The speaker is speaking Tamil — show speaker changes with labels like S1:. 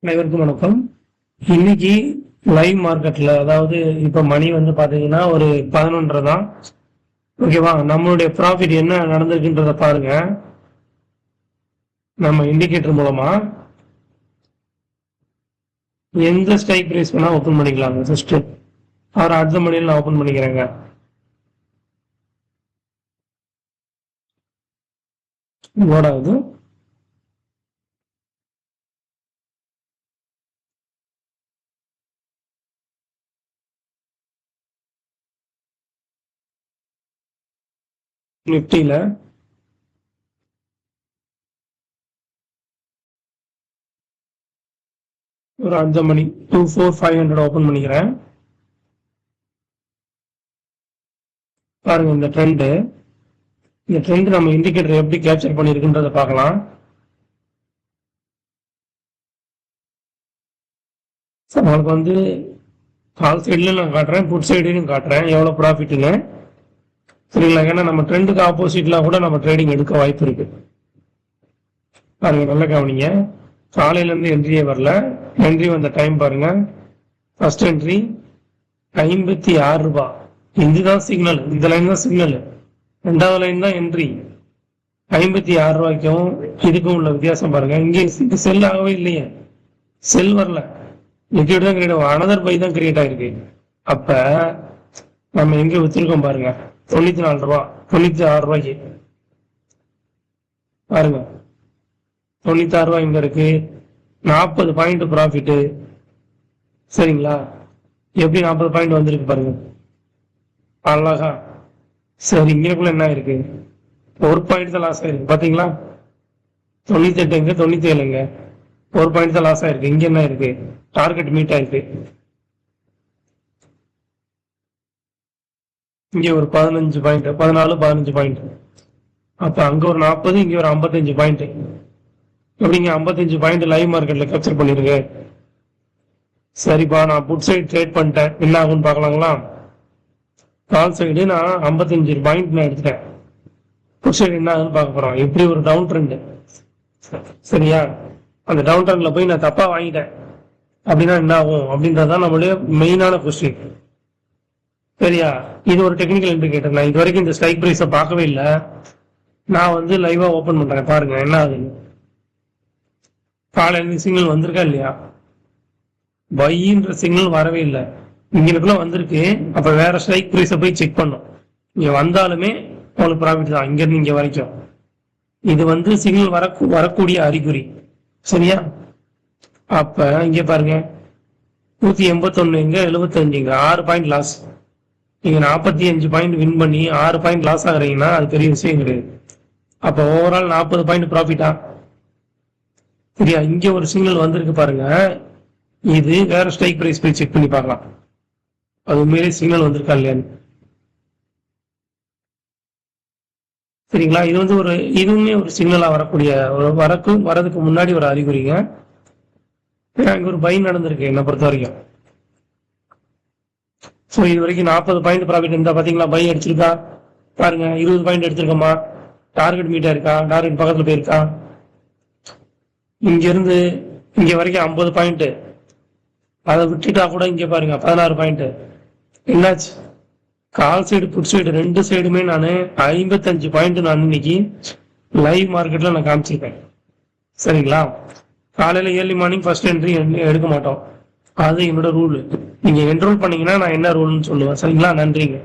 S1: அனைவருக்கும் வணக்கம். இன்னைக்கு லைவ் மார்க்கெட்ல, அதாவது இப்ப மணி பாத்தீங்கன்னா ஒரு 11:30 தான். ஓகேவா? நம்மளுடைய ப்ராஃபிட் என்ன நடந்திருக்குன்றத பாருங்க. நம்ம இண்டிகேட்டர் மூலமா எந்த ஸ்ட்ரைக் பிரைஸ் வேணா ஓபன் பண்ணிக்கலாங்க. ஜஸ்ட் அவர் அடுத்த மணியில் நான் ஓபன் பண்ணிக்கிறேங்க. ஓடாது. நிப்டியில ஒரு 5 மணி 24,500 ஓபன் பண்ணிக்கிறேன். பாருங்க இந்த ட்ரெண்ட் நம்ம இண்டிகேட்டர் எப்படி கேப்சர் பண்ணிருக்குன்றத பார்க்கலாம். நம்மளுக்கு கால் சைட்ல நான் காட்டுறேன், புட் சைடுலையும் காட்டுறேன் எவ்வளவு ப்ராஃபிட்னு. சரிங்களா? ஏன்னா நம்ம ட்ரெண்டுக்கு ஆப்போசிட்ல கூட நம்ம ட்ரேடிங் எடுக்க வாய்ப்பு இருக்கு. பாருங்க, நல்ல கவனிங்க. காலையில இருந்து என்ட்ரியே வரல. என்ட்ரி வந்த டைம் பாருங்க. ஃபர்ஸ்ட் என்ட்ரி 56 ரூபாய். இதுதான் சிக்னல். இந்த லைன் தான் சிக்னல். ரெண்டாவது லைன் தான் என்ட்ரி. 56 ரூபாய்க்கும் இதுக்கும் உள்ள வித்தியாசம் பாருங்க. இங்க செல் ஆகவே இல்லையே, செல் வரல. லிக்விட் தான் கிரியேட் ஆகும், அனதர் பை தான் கிரியேட் ஆயிருக்கு. அப்ப நம்ம எங்க வச்சிருக்கோம் பாருங்க, 94 ரூபாய், 96 ரூபாய்க்கு பாருங்க. 96 ரூபாய் இங்க இருக்கு, 40 பாயிண்ட் ப்ராஃபிட். சரிங்களா? எப்படி 40 பாயிண்ட் வந்திருக்கு பாருங்க, அழகா. சரி, இங்கக்குள்ள என்ன இருக்கு? ஒரு பாயிண்ட் தான் லாஸ் ஆயிருக்கு பாத்தீங்களா? 98 எங்க, 97 ஒரு பாயிண்ட் தான் லாஸ் ஆயிருக்கு. இங்க என்ன இருக்கு? டார்கெட் மீட் ஆயிருக்கு. இங்க ஒரு 15 பாயிண்ட், 14 15 பாயிண்ட். அப்ப அங்க ஒரு 40, இங்க ஒரு 55 பாயிண்ட். எப்படிங்க 55 பாயிண்ட் லைவ் மார்க்கெட்ல கேப்சர் பண்ணிருக்கு? சரிப்பா, நான் புட் சைடு ட்ரேட் பண்ணிட்டேன், என்ன ஆகும்னு பாக்கலாங்களா? கால் சைடு நான் 55 பாயிண்ட் நான் எடுத்துட்டேன். புட் சைடு என்ன ஆகுதுன்னு பார்க்க போறோம். எப்படி ஒரு டவுன் ட்ரெண்ட். சரியா? அந்த டவுன் ட்ரெண்ட்ல போய் நான் தப்பா வாங்கிட்டேன் அப்படின்னா என்ன ஆகும் அப்படின்றதான் நம்மளுடைய மெயினான கொஸ்டின். சரியா? இது ஒரு டெக்னிக்கல் இண்டிகேட்டர். நான் இது வரைக்கும் இந்த ஸ்ட்ரைக் பிரைஸை பார்க்கவே இல்லை. நான் லைவா ஓபன் பண்றேன், பாருங்க என்ன ஆகுது. காலையில சிக்னல் வந்திருக்கா இல்லையா? பைன்ற சிக்னல் வரவே இல்லை. இங்களுக்குள்ள வந்திருக்கு. அப்ப வேற ஸ்ட்ரைக் பிரைஸை போய் செக் பண்ணும். இங்க வந்தாலுமே உங்களுக்கு ப்ராஃபிட் தான், இங்க இருந்து இங்க வரைக்கும். இது சிக்னல் வரக்கூடிய அறிகுறி. சரியா? அப்ப இங்க பாருங்க, 181 இங்க, 75 இங்க, 6 பாயிண்ட் லாஸ். நீங்க 45 பாயிண்ட் வின் பண்ணி 6 பாயிண்ட் லாஸ் ஆகுறீங்கன்னா அது பெரிய விஷயம் கிடையாது. அப்ப ஓவரால் 40 பாயிண்ட் ப்ராஃபிட்டா? சரியா? இங்க ஒரு சிக்னல் வந்திருக்கு பாருங்க. இது வேற ஸ்ட்ரைக் பிரைஸ் போய் செக் பண்ணி பார்க்கலாம், அது உண்மையிலே சிக்னல் வந்திருக்கா இல்லையான்னு. சரிங்களா? இது இதுவுமே ஒரு சிக்னலா வரக்கூடிய வரதுக்கு முன்னாடி ஒரு அறிகுறிங்க. இங்க ஒரு பை நடந்திருக்கு என்ன பொறுத்த வரைக்கும். சோ இது வரைக்கும் 40 பாயிண்ட் ப்ராஃபிட் இருந்தா பாத்தீங்களா? பை அடிச்சிருக்கா பாருங்க. 20 பாயிண்ட் எடுத்திருக்கோமா? டார்கெட் மீட்டா இருக்கா? டார்கெட் பக்கத்துல போயிருக்கா? இங்க இருந்து இங்க வரைக்கும் 50 பாயிண்ட். அதை விட்டுட்டா கூட இங்க பாருங்க 16 பாயிண்ட். என்னாச்சு? கால் சைடு புட் சைடு ரெண்டு சைடுமே நான் 55 பாயிண்ட் நான் இன்னைக்கு லைவ் மார்க்கெட்ல நான் காமிச்சிருக்கேன். சரிங்களா? காலையில ஏர்லி மார்னிங் ஃபர்ஸ்ட் என்ட்ரி எடுக்க மாட்டோம், அது என்னோட ரூல். நீங்க என்ரோல் பண்ணீங்கன்னா நான் என்ன ரூல்னு சொல்லுவேன். சரிங்களா? நன்றிங்க.